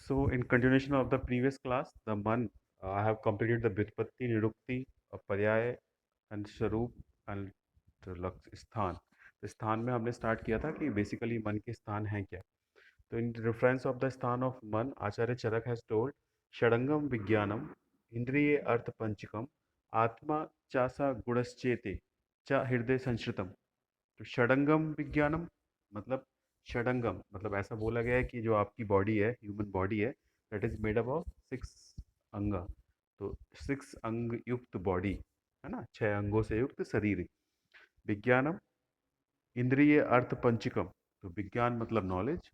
So, in continuation of the previous class, the man, I have completed the Vyutpatti, Nirukti, Paryay and Sharup and स्थान। तो स्थान में हमने start किया था कि बेसिकली मन के स्थान हैं क्या। तो इन रेफरेंस ऑफ द स्थान ऑफ मन, आचार्य चरक हैज टोल्ड षडंगम विज्ञानम इंद्रिय अर्थ पंचकम आत्मा चासा गुणश्चेते च हृदय संश्रितम। तो षडंगम विज्ञानम मतलब षडंगम मतलब ऐसा बोला गया है कि जो आपकी बॉडी है, ह्यूमन बॉडी है, that is made up of six अंग। तो सिक्स अंग युक्त बॉडी है ना, छह अंगों से युक्त शरीर। विज्ञानम इंद्रिय अर्थ पंचकम, तो विज्ञान मतलब नॉलेज।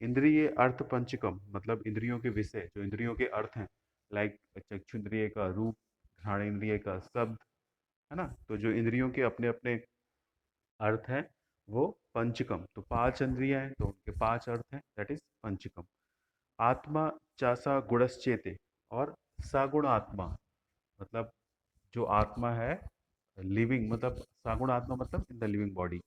इंद्रिय अर्थ पंचकम मतलब इंद्रियों के विषय, जो इंद्रियों के अर्थ हैं, लाइक चक्षुन्द्रिय का रूप, घ्राणेन्द्रिय का शब्द, है ना। तो जो इंद्रियों के अपने अपने अर्थ हैं वो पंचकम। तो पांच इंद्रियां हैं तो उनके पांच अर्थ हैं, दैट इज पंचकम। आत्मा चासा गुणश्चेते, और सगुण आत्मा मतलब जो आत्मा है, लिविंग मतलब सगुण आत्मा मतलब इन द लिविंग बॉडी।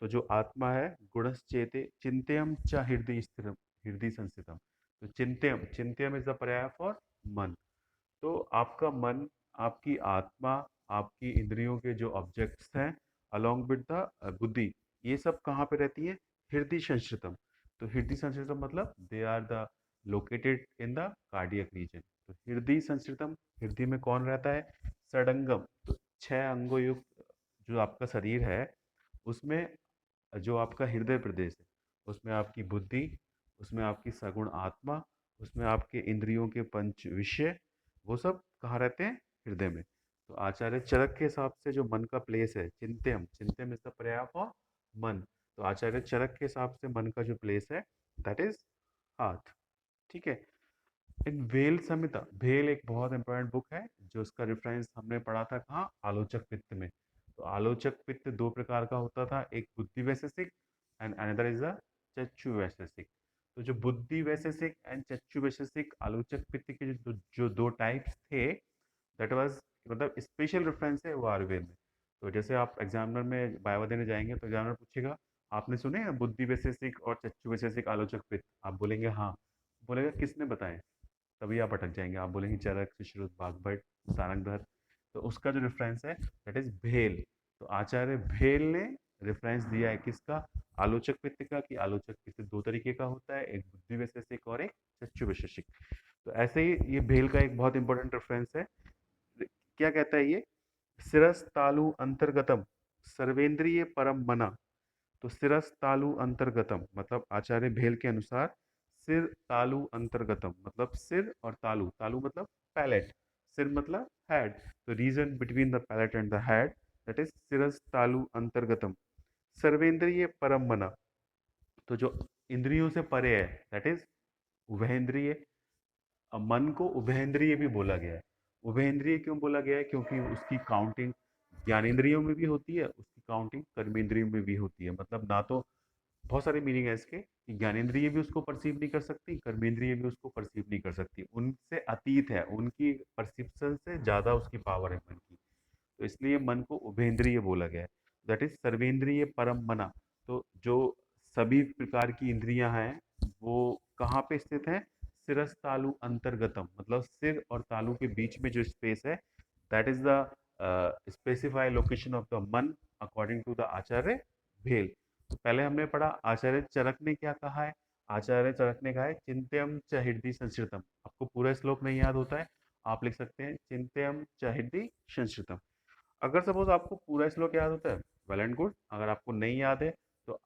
तो जो आत्मा है गुणश्चेते चिंत्यम च हृदय स्थिरम, हृदय संस्थितम। तो चिंत्यम, चिंत्यम इज द पर्याय फॉर मन। तो आपका मन, आपकी आत्मा, आपकी इंद्रियों के जो ऑब्जेक्ट्स हैं अलोंग विद द बुद्धि, ये सब कहाँ पे रहती है? हृदय संस्कृतम। तो हृदय संस्कृतम मतलब they are the located in the cardiac region. तो हृदय संस्कृतम, हृदय में कौन रहता है? षडंगम। तो छह अंगों युक्त जो आपका शरीर है, उसमें जो आपका हृदय प्रदेश है, उसमें आपकी बुद्धि, उसमें आपकी सगुण आत्मा, उसमें आपके इंद्रियों के पंच विषय, वो सब कहाँ रहते हैं? हृदय में। तो आचार्य चरक के हिसाब से जो मन का प्लेस है, चिंत्यम, चिंत्यम इज द पर्याय फॉर मन। तो आचार्य चरक के हिसाब से मन का जो प्लेस है, दैट इज हार्ट। ठीक है। इन भेल संहिता, भेल एक बहुत इंपॉर्टेंट बुक है, जो उसका रेफरेंस हमने पढ़ा था कहाँ? आलोचक पित्त में। तो आलोचक पित्त दो प्रकार का होता था, एक बुद्धि वैशेषिक एंड अनदर इज द चक्षु वैशेषिक। तो जो बुद्धि वैशेषिक एंड चक्षु वैशेषिक आलोचक पित्त के जो दो टाइप्स थे, दैट वाज मतलब स्पेशल रेफरेंस है वो आयुर्वेद में। तो जैसे आप एग्जामिनर में बायोवा देने जाएंगे तो एग्जामिनर पूछेगा आपने सुने हैं बुद्धि वैशेषिक और चक्षु वैशेषिक आलोचक पित्त? आप बोलेंगे हाँ। बोलेगा किसने बताए? तभी आप अटक जाएंगे, आप बोलेंगे चरक, सुश्रुत, बागभट, सारंगधर। तो उसका जो रेफरेंस है दैट इज भेल। तो आचार्य भेल ने रेफरेंस दिया है किसका? आलोचक पित्त का, कि आलोचक पित्त दो तरीके का होता है, एक बुद्धि वैशेषिक और एक चक्षु वैशेषिक। तो ऐसे ही ये भेल का एक बहुत इंपॉर्टेंट रेफरेंस है। क्या कहता है ये? सिरस तालु अंतर्गतम सर्वेंद्रिय परम मना। तो सिरस तालु अंतर्गतम मतलब आचार्य भेल के अनुसार सिर तालु अंतर्गतम मतलब सिर और तालु, तालु मतलब पैलेट, सिर मतलब हेड। तो region between the palate and the head, that is सिरस तालु अंतर्गतम सर्वेंद्रिय परम मना। तो जो इंद्रियों से परे है, दैट इज उभयेंद्रिय। अब मन को उभयेंद्रिय भी बोला गया है। उभयेंद्रिय क्यों बोला गया है? क्योंकि उसकी काउंटिंग ज्ञानेंद्रियों में भी होती है, उसकी काउंटिंग कर्मेंद्रियों में भी होती है। मतलब ना तो बहुत सारे मीनिंग है इसके, कि ज्ञानेंद्रिय भी उसको परसीव नहीं कर सकती, कर्मेंद्रिय भी उसको परसीव नहीं कर सकती, उनसे अतीत है, उनकी परसिप्शन से ज़्यादा उसकी पावर है मन की। तो इसलिए मन को उभयेंद्रिय बोला गया है। दैट इज सर्वेंद्रिय परम मना। तो जो सभी प्रकार की इंद्रियां हैं वो कहाँ पे स्थित है? सिरस तालु अंतर्गतम मतलब सिर और तालु के बीच में जो स्पेस है, that is the specify location of the मन अकॉर्डिंग टू द आचार्य भेल। तो पहले हमने पढ़ा आचार्य चरक ने क्या कहा है। आचार्य चरक ने कहा है चिंत्यम च हृदय संस्कृतम। आपको पूरा श्लोक नहीं याद होता है, आप लिख सकते हैं चिंत्यम च हृदय संस्कृतम। अगर सपोज आपको पूरा श्लोक याद होता है, वेल एंड गुड। अगर आपको नहीं याद है तो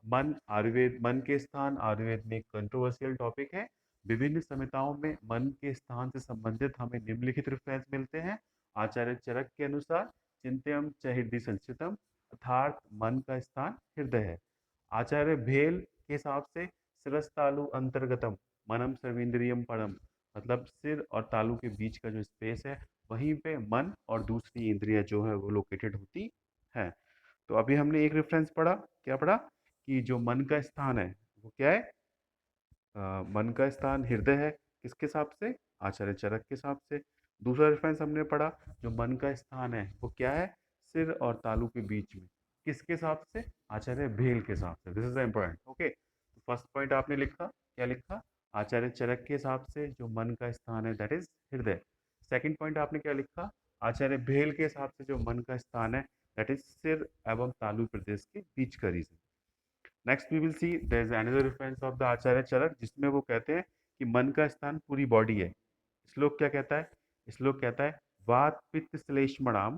मन आयुर्वेद, मन के स्थान आयुर्वेद में एक कंट्रोवर्शियल टॉपिक है। विभिन्न संहिताओं में मन के स्थान से संबंधित हमें निम्नलिखित रेफरेंस मिलते हैं। आचार्य चरक के अनुसार चिंत्यम च हृदय संस्कृतम अर्थात मन का स्थान हृदय है। आचार्य भेल के हिसाब से शिरस्तालु अंतर्गतम मनम सर्वेंद्रियम परम मतलब सिर और तालु के बीच का जो स्पेस है, वहीं पे मन और दूसरी इंद्रियां जो है वो लोकेटेड होती है। तो अभी हमने एक रेफरेंस पढ़ा, क्या पढ़ा? कि जो मन का स्थान है वो क्या है? मन का स्थान हृदय है, किसके हिसाब से? आचार्य चरक के हिसाब से। दूसरा रेफरेंस हमने पढ़ा, जो मन का स्थान है वो क्या है? सिर और तालु के बीच में, किसके हिसाब से? आचार्य भेल के हिसाब से। This is the important. Okay, तो फर्स्ट पॉइंट आपने लिखा, क्या लिखा? आचार्य चरक के हिसाब से जो मन का स्थान है दैट इज हृदय। सेकंड पॉइंट आपने क्या लिखा, आचार्य भेल के हिसाब से जो मन का स्थान है दैट इज सिर एवं तालु प्रदेश के बीच का region. Next we will see there is another reference of the Acharya Charak जिसमें वो कहते हैं कि मन का स्थान पूरी बॉडी है। श्लोक क्या कहता है, श्लोक कहता है वात पित्त श्लेष्मणाम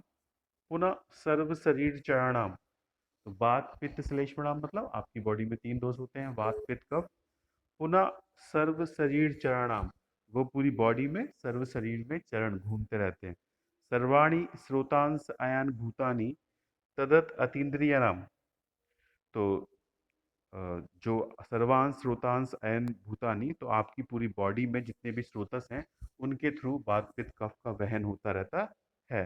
पुनः सर्व शरीर चरणाम। तो वात पित्त श्लेष्मणाम मतलब आपकी बॉडी में तीन दोष होते हैं, वात पित्त कफ। पुनः सर्व शरीर चरणाम, वो पूरी बॉडी में सर्व शरीर में चरण घूमते रहते हैं। सर्वाणी स्रोतांश अयान भूतानि तदत अतीन्द्रियनाम। तो जो सर्वांश स्रोतांश अयन भूतानी, तो आपकी पूरी बॉडी में जितने भी स्रोतस हैं उनके थ्रू वात पित्त कफ का वहन होता रहता है।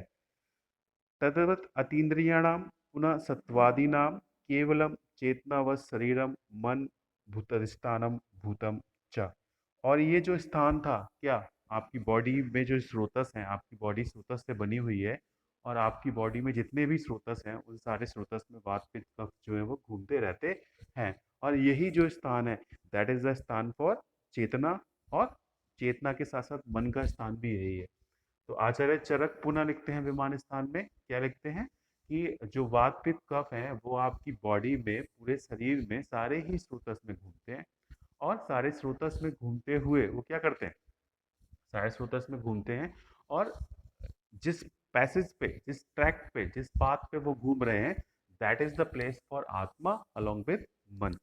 तदवत अतीन्द्रियाणाम पुनः सत्वादीनां केवलम चेतनावत शरीरम मन भूतधिष्ठानम भूतम च। और ये जो स्थान था क्या, आपकी बॉडी में जो स्रोतस हैं, आपकी बॉडी स्रोतस से बनी हुई है और आपकी बॉडी में जितने भी स्रोतस हैं उन सारे स्रोतस में वात पित्त कफ जो है वो घूमते रहते हैं। और यही जो स्थान है दैट इज द स्थान फॉर चेतना, और चेतना के साथ साथ मन का स्थान भी यही है। तो आचार्य चरक पुनः लिखते हैं विमान स्थान में, क्या लिखते हैं कि जो वात पित्त कफ है वो आपकी बॉडी में पूरे शरीर में सारे ही स्रोतस में घूमते हैं, और सारे स्रोतस में घूमते हुए वो क्या करते हैं, सारे स्रोतस में घूमते हैं, और जिस पैसेज पे, जिस ट्रैक पे, जिस पाथ पे वो घूम रहे हैं that is the place for आत्मा अलोंग विद मन।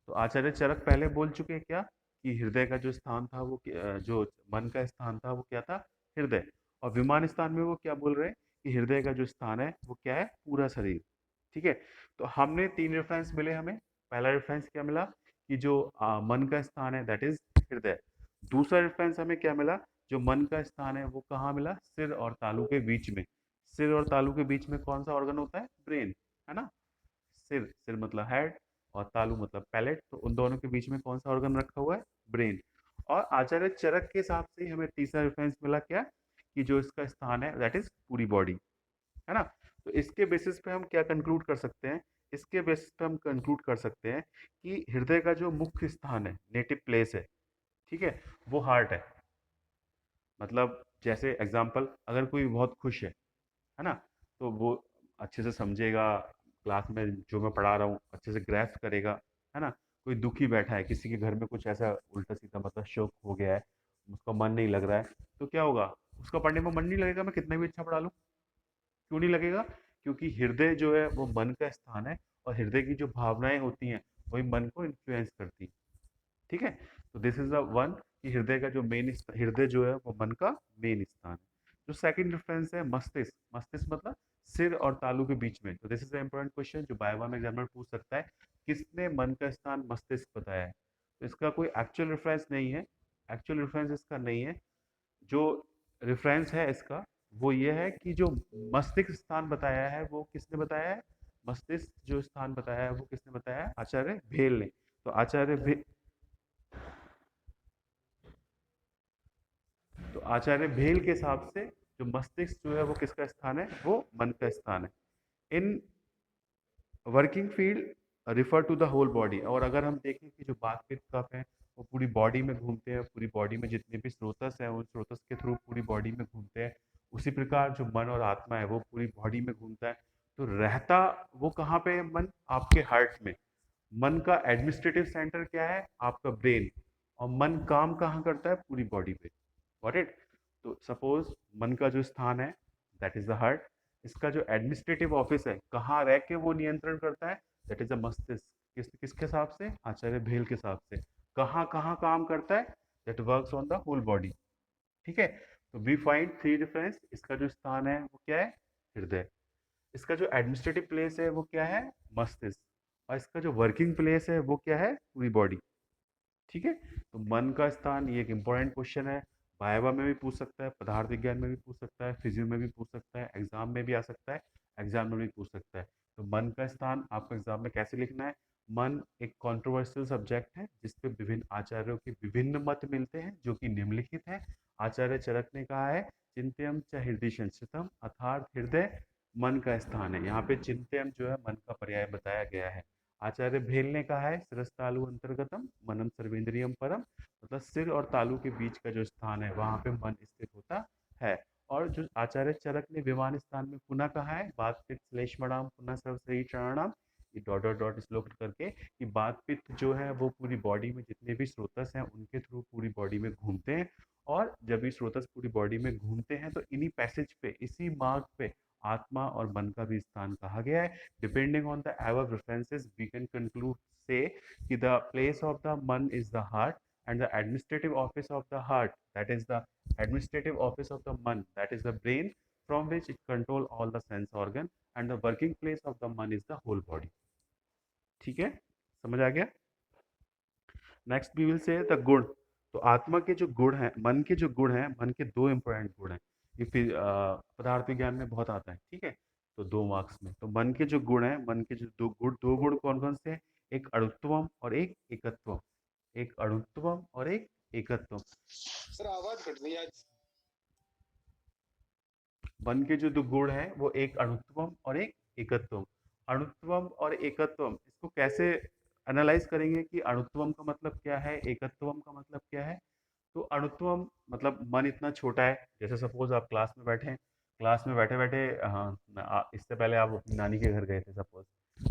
तो आचार्य चरक पहले बोल चुके हैं क्या कि हृदय का जो स्थान था वो जो मन का स्थान था वो क्या था, हृदय। और विमान स्थान में वो क्या बोल रहे हैं कि हृदय का जो स्थान है वो क्या है, पूरा शरीर। ठीक है, तो हमने तीन रेफरेंस मिले हमें। पहला रेफरेंस क्या मिला कि जो मन का स्थान है दैट इज हृदय। दूसरा रेफरेंस हमें क्या मिला, जो मन का स्थान है वो कहाँ मिला, सिर और तालू के बीच में। सिर और तालू के बीच में कौन सा ऑर्गन होता है, ब्रेन, है ना। सिर, सिर मतलब हेड, और तालु मतलब पैलेट, तो उन दोनों के बीच में कौन सा ऑर्गन रखा हुआ है, ब्रेन। और आचार्य चरक के हिसाब से हमें तीसरा रेफरेंस मिला क्या, कि जो इसका स्थान है दैट इज पूरी बॉडी, है ना। तो इसके बेसिस पे हम क्या कंक्लूड कर सकते हैं, इसके बेसिस पे हम कंक्लूड कर सकते हैं कि हृदय का जो मुख्य स्थान है, नेटिव प्लेस है, ठीक है, वो हार्ट है। मतलब जैसे एग्जांपल, अगर कोई बहुत खुश है ना, तो वो अच्छे से समझेगा, क्लास में जो मैं पढ़ा रहा हूँ अच्छे से ग्रैस्प करेगा, है ना। कोई दुखी बैठा है, किसी के घर में कुछ ऐसा उल्टा सीधा मतलब शोक हो गया है, उसका मन नहीं लग रहा है, तो क्या होगा, उसका पढ़ने में मन नहीं लगेगा, मैं कितना भी अच्छा पढ़ा लूँ। क्यों नहीं लगेगा, क्योंकि हृदय जो है वो मन का स्थान है, और हृदय की जो भावनाएं होती हैं वही मन को इन्फ्लुएंस करती हैं। ठीक है, तो दिस इज द वन, कि हृदय का जो मेन, हृदय जो है वो मन का मेन स्थान है। जो सेकंड डिफरेंस है मस्तिष्क, मस्तिष्क मतलब सिर और तालू के बीच में। तो this is the important question जो बायवा में एग्जामिनर पूछ सकता है, किसने मन का स्थान मस्तिष्क बताया है। तो इसका कोई एक्चुअल रेफरेंस नहीं है, एक्चुअल रेफरेंस इसका नहीं है। जो रेफरेंस है इसका वो ये है कि जो मस्तिष्क स्थान बताया है वो किसने बताया है, मस्तिष्क जो स्थान बताया है वो किसने बताया है, आचार्य भेल ने। तो आचार्य भेल के हिसाब से जो मस्तिष्क जो है वो किसका स्थान है, वो मन का स्थान है। In working field refer to the whole body. और अगर हम देखें कि जो बात पित्त कफ है वो पूरी बॉडी में घूमते हैं, पूरी बॉडी में जितने भी स्रोतस हैं उन स्रोतस के थ्रू पूरी बॉडी में घूमते हैं। उसी प्रकार जो मन और आत्मा है वो पूरी बॉडी में घूमता है। तो रहता वो कहाँ पे है, मन आपके हार्ट में। मन का एडमिनिस्ट्रेटिव सेंटर क्या है, आपका ब्रेन। और मन काम कहाँ करता है, पूरी बॉडी पे। Got it. तो सपोज मन का जो स्थान है दैट इज द हार्ट, इसका जो एडमिनिस्ट्रेटिव ऑफिस है कहाँ रह के वो नियंत्रण करता है, दैट इज द मस्तिष्क। किसके हिसाब से, आचार्य भेल के हिसाब से। कहाँ कहाँ काम करता है, that works on the whole body. ठीक है, तो वी फाइंड थ्री डिफरेंस। इसका जो स्थान है वो क्या है, हृदय। इसका जो एडमिनिस्ट्रेटिव प्लेस है वो क्या है, मस्तिष्क। और इसका जो वर्किंग प्लेस है वो क्या है, पूरी बॉडी। ठीक है, तो मन का स्थान ये एक इंपॉर्टेंट क्वेश्चन है, वाइवा में भी पूछ सकता है, पदार्थ विज्ञान में भी पूछ सकता है, फिजियो में भी पूछ सकता है, एग्जाम में भी आ सकता है, एग्जाम में भी पूछ सकता है। तो मन का स्थान आपको एग्जाम में कैसे लिखना है, मन एक कंट्रोवर्शियल सब्जेक्ट है जिसपे विभिन्न आचार्यों के विभिन्न मत मिलते हैं जो कि निम्नलिखित है। आचार्य चरक ने कहा है चिंत्यम च हृदय संस्थितम, अर्थात हृदय मन का स्थान है। यहाँ पे चिंत्यम जो है मन का पर्याय बताया गया है। आचार्य भेल ने कहा है शिरस्तालु अंतर्गतम मनम सर्वेंद्रियम परम, मतलब सिर और तालू के बीच का जो स्थान है वहां पे मन स्थित होता है। और जो आचार्य चरक ने विमान स्थान में पुनः कहा है, बात पित्त श्लेष्मणाम पुनः सर्व शरीर चरणाम, ये डॉट डॉट डॉट श्लोक करके, कि बात पित्त जो है वो पूरी बॉडी में जितने भी स्रोतस हैं उनके थ्रू पूरी बॉडी में घूमते हैं। और जब ये स्रोतस पूरी बॉडी में घूमते हैं तो इन्हीं पैसेज पे, इसी मार्ग पे आत्मा और मन का भी स्थान कहा गया है। Depending on the above references we can conclude say कि the place of the man is the heart, and the administrative office of the heart, that is the administrative office of the man, that is the brain, from which it control all the sense organ, and the working place of the man is the whole body। ठीक है, समझ आ गया। Next we will say the गुण। तो आत्मा के जो गुण हैं, मन के जो गुण हैं, मन के दो इंपॉर्टेंट गुण हैं। ये फिर पदार्थ विज्ञान में बहुत आता है, ठीक है। तो 2 मार्क्स में, तो मन के जो गुण हैं, मन के जो दो गुण कौन कौन से हैं? एक अणुत्वम और एक एकत्वम। एक अणुत्वम और एक एकत्वम। सर आवाज कट रही है आज। मन के जो दो गुण हैं वो एक अणुत्वम और एक एकत्वम। अणुत्वम और एकत्वम, इसको कैसे एनालाइज करेंगे कि अणुत्वम का मतलब क्या है, एकत्वम का मतलब क्या है? तो अणुत्वम मतलब मन इतना छोटा है, जैसे सपोज आप क्लास में बैठे हैं, क्लास में बैठे बैठे, हाँ, इससे पहले आप अपनी नानी के घर गए थे सपोज,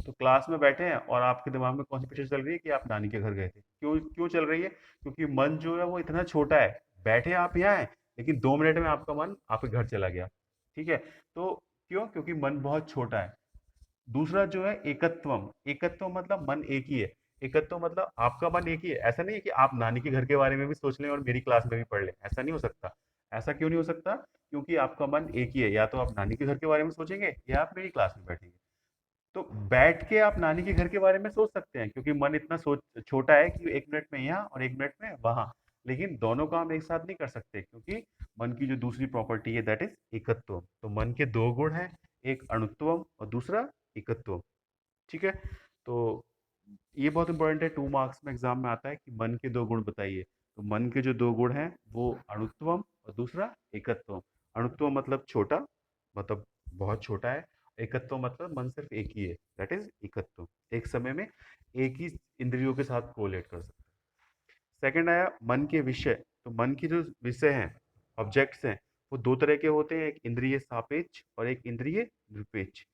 तो क्लास में बैठे हैं और आपके दिमाग में कौन सी पिक्चर चल रही है कि आप नानी के घर गए थे। क्यों क्यों चल रही है? क्योंकि मन जो है वो इतना छोटा है, बैठे आप यहाँ हैं लेकिन 2 मिनट में आपका मन आपके घर चला गया। ठीक है, तो क्यों? क्योंकि मन बहुत छोटा है। दूसरा जो है एकत्वम, एकत्व मतलब मन एक ही है। एकत्व मतलब आपका मन एक ही है। ऐसा नहीं है कि आप नानी के घर के बारे में भी सोच लें और मेरी क्लास में भी पढ़ लें, ऐसा नहीं हो सकता। ऐसा क्यों नहीं हो सकता? क्योंकि आपका मन एक ही है, या तो आप नानी के घर के बारे में सोचेंगे या आप मेरी क्लास में बैठेंगे। तो बैठ के आप नानी के घर के बारे में सोच सकते हैं, क्योंकि मन इतना सोच छोटा है कि 1 मिनट में यहाँ और 1 मिनट में वहां। लेकिन दोनों काम एक साथ नहीं कर सकते, क्योंकि मन की जो दूसरी प्रॉपर्टी है दैट इज एकत्व। तो मन के दो गुण हैं, एक अणुत्वम और दूसरा एकत्व। ठीक है, तो ये बहुत इंपॉर्टेंट है, 2 मार्क्स में एग्जाम में आता है कि मन के दो गुण बताइए। तो मन के जो दो गुण हैं वो अणुत्वम और दूसरा एकत्वम। अणुत्व मतलब छोटा, मतलब बहुत छोटा है। एकत्व मतलब मन सिर्फ एक ही है, दैट इज एकत्व, एक समय में एक ही इंद्रियों के साथ कोलेट कर सकते हैं। सेकंड आया मन के विषय। तो मन के जो विषय हैं, ऑब्जेक्ट्स हैं, वो दो तरह के होते हैं, एक इंद्रिय सापेक्ष और एक इंद्रिय निरपेक्ष।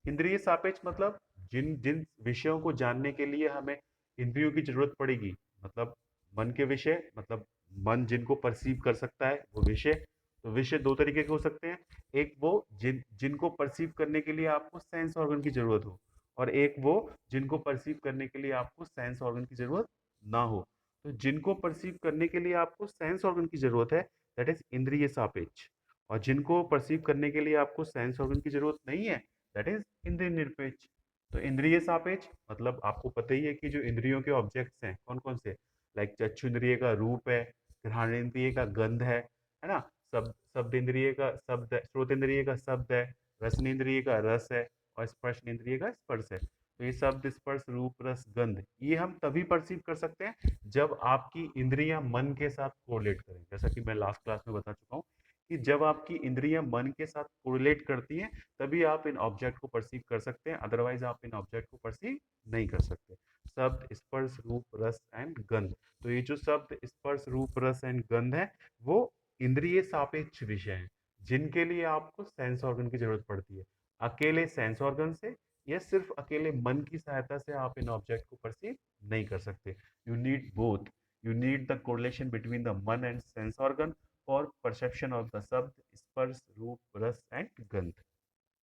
इंद्रिय सापेक्ष मतलब जिन जिन विषयों को जानने के लिए हमें इंद्रियों की जरूरत पड़ेगी, मतलब मन के विषय मतलब मन जिनको परसीव कर सकता है वो विषय। तो विषय दो तरीके के हो सकते हैं, एक वो जिनको परसीव करने के लिए आपको सेंस ऑर्गन की जरूरत हो, और एक वो जिनको परसीव करने के लिए आपको सेंस ऑर्गन की जरूरत ना हो। तो जिनको परसीव करने के लिए आपको सेंस ऑर्गन की जरूरत है दैट इज इंद्रिय सापेक्ष, और जिनको परसीव करने के लिए आपको सेंस ऑर्गन की जरूरत नहीं है दैट इज इंद्रिय निरपेक्ष। तो इंद्रिय सापेक्ष मतलब आपको पता ही है कि जो इंद्रियों के ऑब्जेक्ट्स हैं कौन कौन से, लाइक चक्षु इंद्रिय का रूप है, घ्राण इंद्रिय का गंध है ना, शब्द इंद्रिय का शब्द है, श्रोत इंद्रिय का शब्द है, रसन इंद्रिय का रस है, और स्पर्श इंद्रिय का स्पर्श है। तो ये शब्द स्पर्श रूप रस गंध ये हम तभी परसीव कर सकते हैं जब आपकी इंद्रियां मन के साथ कोरिलेट करें। जैसा कि मैं लास्ट क्लास में बता चुका हूँ कि जब आपकी इंद्रियां मन के साथ कोरिलेट करती हैं तभी आप इन ऑब्जेक्ट को परसीव कर सकते हैं, अदरवाइज आप इन ऑब्जेक्ट को परसीव नहीं कर सकते। शब्द स्पर्श रूप रस एंड गंध, तो ये जो शब्द स्पर्श रूप रस एंड गंध है वो इंद्रिय सापेक्ष विषय हैं, जिनके लिए आपको सेंस ऑर्गन की जरूरत पड़ती है। अकेले सेंस ऑर्गन से या सिर्फ अकेले मन की सहायता से आप इन ऑब्जेक्ट को परसीव नहीं कर सकते। You need both, you need the correlation between the man and sense organ for perception of the shabda sparsha रूप रस एंड गंध।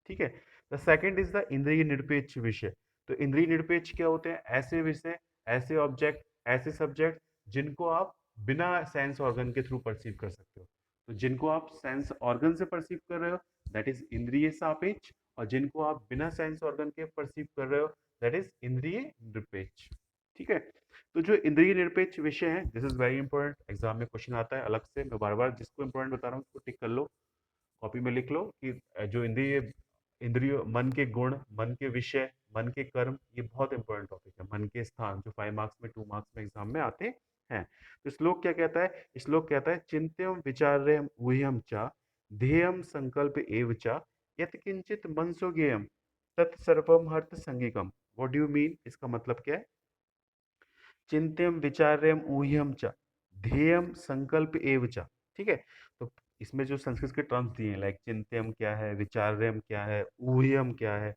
ठीक है, द सेकंड इज द इंद्रिय निरपेक्ष विषय। तो इंद्रिय निरपेक्ष क्या होते हैं? ऐसे विषय, ऐसे ऑब्जेक्ट, ऐसे सब्जेक्ट जिनको आप बिना सेंस ऑर्गन के थ्रू परसीव कर सकते हो। तो जिनको आप सेंस ऑर्गन से परसीव कर रहे हो दैट इज इंद्रिय सापेक्ष, और जिनको आप बिना सेंस ऑर्गन के परसीव कर रहे हो दैट इज इंद्रिय निरपेक्ष। ठीक है, तो जो इंद्रिय निरपेक्ष विषय है this is very important, exam में क्वेश्चन आता है अलग से। मैं बार बार जिसको इंपॉर्टेंट बता रहा हूँ उसको टिक कर लो, कॉपी में लिख लो कि जो इंद्रिय इंद्रियों, मन के गुण, मन के विषय, मन के कर्म, ये बहुत इंपॉर्टेंट टॉपिक है। मन के स्थान जो 5 मार्क्स में, 2 मार्क्स में एग्जाम में आते हैं। तो श्लोक क्या कहता है? श्लोक कहता है चिंत्यम विचार्यम ऊह्यम च ध्येयम संकल्प एव च यत किंचित मनसो ज्ञेयम तत्सर्वम हर्थ संगिकम। What do you mean? इसका मतलब क्या है? चिंत्यम विचार्यम ऊह्यम च, ध्येयम संकल्प एव च। ठीक है, तो इसमें जो संस्कृत के टर्म्स दिए हैं, लाइक चिंत्यम क्या है, विचार्यम क्या है, ऊह्यम क्या है,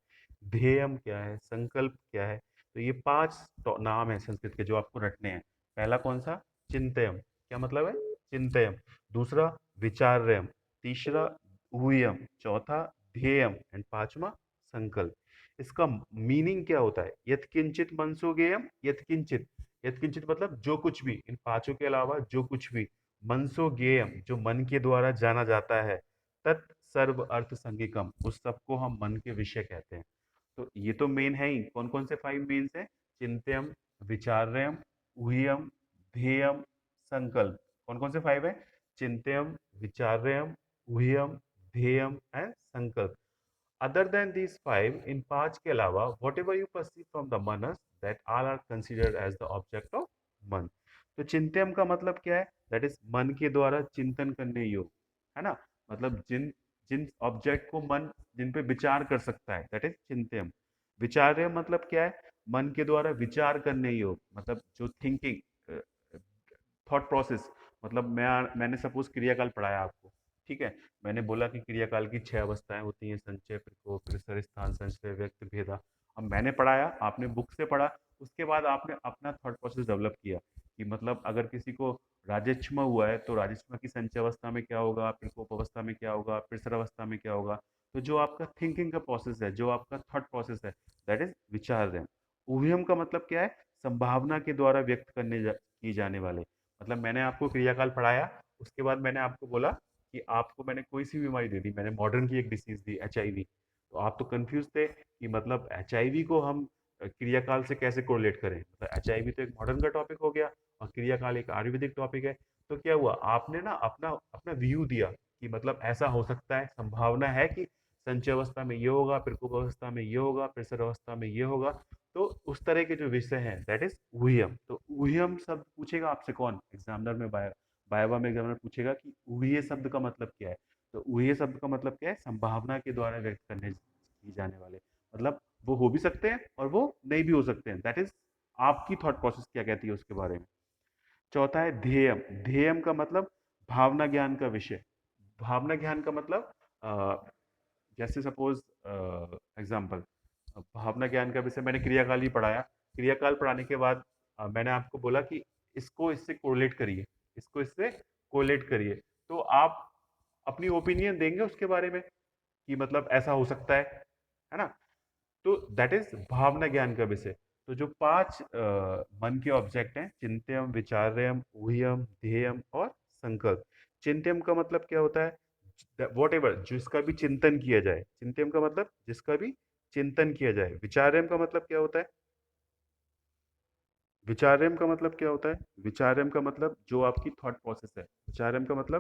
ध्येयम क्या है, संकल्प क्या है, तो ये पांच नाम है संस्कृत के जो आपको रटने हैं। पहला कौन सा? चिंतयम। क्या मतलब है? चिंतयम। दूसरा विचार्यम। तीसरा ऊह्यम। चौथा ध्येयम एंड पांचवा संकल्प। इसका मीनिंग क्या होता है? यत्किंचित मनसो ज्ञेयम। यत्किंचित, यत्किंचित मतलब जो कुछ भी, इन पांचों के अलावा जो कुछ भी, मनसो ज्ञेयम जो मन के द्वारा जाना जाता है, तत् सर्व अर्थ संगिकम उस सबको हम मन के विषय कहते हैं। तो ये तो मेन है ही। कौन कौन से फाइव मेन्स है? चिंत्यम, विचार्यम, ऊह्यम, ध्येयम, संकल्प। कौन कौन से फाइव है? चिंत्यम, विचार्यम, ऊह्यम, ध्येयम एंड संकल्प। अदर देन these five, इन पांच के अलावा whatever you perceive from the manas, that all are considered as the object of मन। तो चिंतन का मतलब क्या है? दैट इज मन के द्वारा चिंतन करने योग, है ना? मतलब जिन जिन ऑब्जेक्ट को मन जिन पे विचार कर सकता है, दैट इज चिंतन। विचार्य मतलब क्या है? मन के द्वारा विचार करने योग, मतलब जो थिंकिंग, थॉट प्रोसेस। मतलब मैंने सपोज क्रियाकाल पढ़ाया आपको, ठीक है? मैंने बोला कि क्रियाकाल की 6 अवस्थाएं होती हैं: संचय, प्रकोप, प्रसर, स्थान, संशय, व्यक्त, भेदा। अब मैंने पढ़ाया, आपने बुक से पढ़ा, उसके बाद आपने अपना थॉट प्रोसेस डेवलप किया कि मतलब अगर किसी को राजच्छ्म हुआ है तो राजच्छ्म की संचय अवस्था में क्या होगा, प्रकोप अवस्था में क्या होगा, प्रसर अवस्था में क्या होगा। तो जो आपका थिंकिंग का प्रोसेस है, जो आपका थॉट प्रोसेस है, दैट इज विचार। ऊहियम का मतलब क्या है? संभावना के द्वारा व्यक्त की जाने वाले। मतलब मैंने आपको क्रियाकाल पढ़ाया, उसके बाद मैंने आपको बोला कि आपको मैंने कोई सी बीमारी दे दी, मैंने मॉडर्न की एक डिसीज दी, एचआईवी। तो आप तो कंफ्यूज थे कि मतलब एचआईवी को हम क्रियाकाल से कैसे कोरिलेट करें। मतलब एचआईवी तो एक मॉडर्न का टॉपिक हो गया और क्रियाकाल एक आयुर्वेदिक टॉपिक है। तो क्या हुआ, आपने ना अपना अपना व्यू दिया कि मतलब ऐसा हो सकता है, संभावना है कि संचय अवस्था में ये होगा, प्रकोप अवस्था में ये होगा, प्रेसर अवस्था में ये होगा। तो उस तरह के जो विषय हैं, दैट इज ऊहियम। तो ऊहियम शब्द पूछेगा आपसे कौन एग्जामिनर में, बायवा में एग्जामिनर पूछेगा कि ऊहिय शब्द का मतलब क्या है। तो ऊहिय शब्द का मतलब क्या है? संभावना के द्वारा व्यक्त करने की जाने वाले। मतलब वो हो भी सकते हैं और वो नहीं भी हो सकते हैं, दैट इज आपकी थॉट प्रोसेस क्या कहती है उसके बारे में। चौथा है ध्येयम। ध्येयम का मतलब भावना ज्ञान का विषय। भावना ज्ञान का मतलब जैसे सपोज एग्जाम्पल, भावना ज्ञान का विषय मैंने क्रियाकाल ही पढ़ाया। क्रियाकाल पढ़ाने के बाद मैंने आपको बोला कि इसको इससे कोरिलेट करिए, इसको इससे कोरिलेट करिए। तो आप अपनी ओपिनियन देंगे उसके बारे में कि मतलब ऐसा हो सकता है ना? तो दैट इज भावना ज्ञान का विषय। तो जो पांच मन के ऑब्जेक्ट हैं, चिंत्यम, विचार्यम, ऊह्यम, ध्येयम और संकल्प। चिंत्यम का मतलब क्या होता है? वॉट एवर जिसका भी चिंतन किया जाए। चिंत्यम का मतलब जिसका भी चिंतन किया जाए। विचार्यम का मतलब क्या होता है? विचार्यम का मतलब क्या होता है? विचार्यम का मतलब जो आपकी थॉट प्रोसेस है। विचार्यम का मतलब